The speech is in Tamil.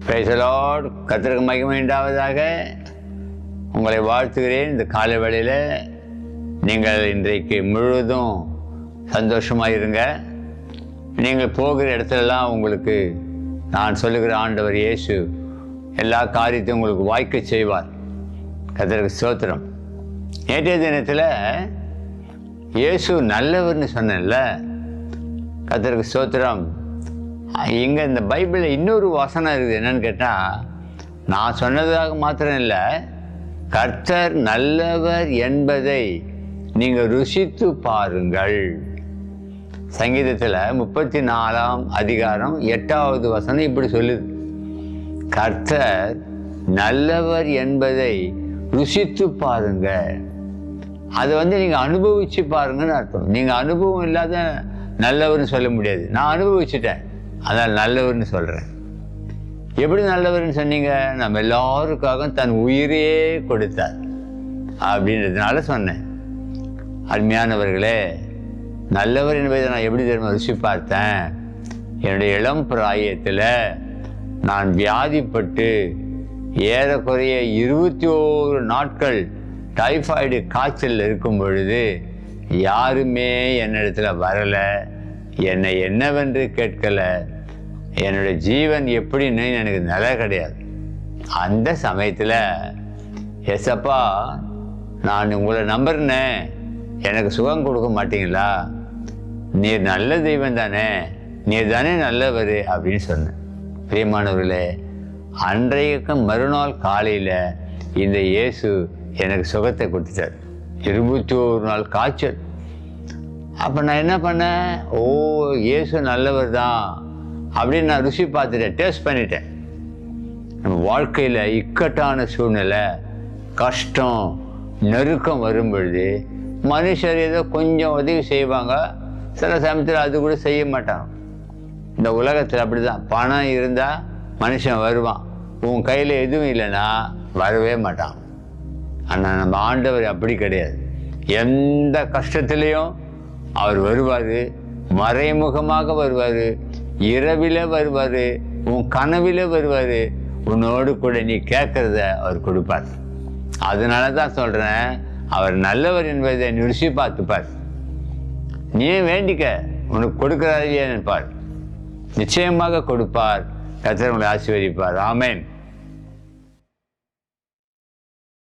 Praise the Lord. கர்த்தருக்கு மகிமை உண்டாவதாக. உங்களை வாழ்த்துகிறேன். இந்த காலை வேளையில் நீங்கள் இன்றைக்கு முழுவதும் சந்தோஷமாக இருங்க. நீங்கள் போகிற இடத்துலலாம் உங்களுக்கு நான் சொல்லுகிற ஆண்டவர் இயேசு எல்லா காரியத்தையும் உங்களுக்கு வாய்க்க செய்வார். கர்த்தருக்கு ஸ்தோத்திரம். நேற்றைய தினத்தில் இயேசு நல்லவர்னு சொன்னேன்ல. கர்த்தருக்கு ஸ்தோத்திரம். இங்கே இந்த பைபிளில் இன்னொரு வசனம் இருக்குது. என்னன்னு கேட்டால், நான் சொன்னதாக மாத்திரம் இல்லை, கர்த்தர் நல்லவர் என்பதை நீங்கள் ருசித்து பாருங்கள். சங்கீதத்தில் 34ஆம் அதிகாரம் 8வது வசனம் இப்படி சொல்லுது, கர்த்தர் நல்லவர் என்பதை ருசித்து பாருங்க. அதை நீங்கள் அனுபவிச்சு பாருங்கன்னு அர்த்தம். நீங்கள் அனுபவம் இல்லாத நல்லவர்னு சொல்ல முடியாது. நான் அனுபவிச்சுட்டேன், அதான் நல்லவர்னு சொல்கிறேன். எப்படி நல்லவர்னு சொன்னீங்க? நம்ம எல்லாருக்காக தன் உயிரையே கொடுத்தார் அப்படின்றதுனால சொன்னேன். அருமையானவர்களே, நல்லவர் என்பதை நான் எப்படி தெரியுமா ருசி பார்த்தேன்? என்னுடைய இளம் பிராயத்தில் நான் வியாதிப்பட்டு ஏறக்குறைய 21 நாட்கள் டைஃபாய்டு காய்ச்சல் இருக்கும் பொழுது யாருமே என்னிடத்தில் வரலை, என்னை என்னவென்று கேட்கலை, என்னுடைய ஜீவன் எப்படின்னு எனக்கு நிலை கிடையாது. அந்த சமயத்தில், எசப்பா நான் உங்களை நம்புறேன், எனக்கு சுகம் கொடுக்க மாட்டீங்களா? நீர் நல்ல தெய்வம் தானே, நீர் தானே நல்லவர் அப்படின்னு சொன்னேன். பிரியமானவர்களே, அன்றைக்கு மறுநாள் காலையில் இந்த இயேசு எனக்கு சுகத்தை கொடுத்துட்டார். 21 நாள் காய்ச்சல். அப்போ நான் என்ன பண்ணேன்? ஓ, இயேசு நல்லவர் தான் அப்படின்னு நான் ருசி பார்த்துட்டேன், டேஸ்ட் பண்ணிட்டேன். நம்ம வாழ்க்கையில் இக்கட்டான சூழ்நிலை, கஷ்டம், நெருக்கம் வரும் பொழுது மனுஷர் ஏதோ கொஞ்சம் உதவி செய்வாங்க, சில சமயத்தில் அது கூட செய்ய மாட்டாங்க. இந்த உலகத்தில் அப்படி தான். பணம் இருந்தால் மனுஷன் வருவான், உன் கையில் எதுவும் இல்லைன்னா வரவே மாட்டான். ஆனால் நம்ம ஆண்டவர் அப்படி கிடையாது. எந்த கஷ்டத்துலேயும் அவர் வருவார், மறைமுகமாக வருவார், இரவில் வருவார், உன் கனவில் வருவார், உன்னோடு கூட நீ கேட்குறத அவர் கொடுப்பார். அதனால தான் சொல்கிறேன், அவர் நல்லவர் என்பதை ருசி பார்த்துப்பார். நீ வேண்டிக்க, உனக்கு கொடுக்குறாரு பார், நிச்சயமாக கொடுப்பார். கர்த்தர் உங்களை ஆசீர்வதிப்பார். ஆமென்.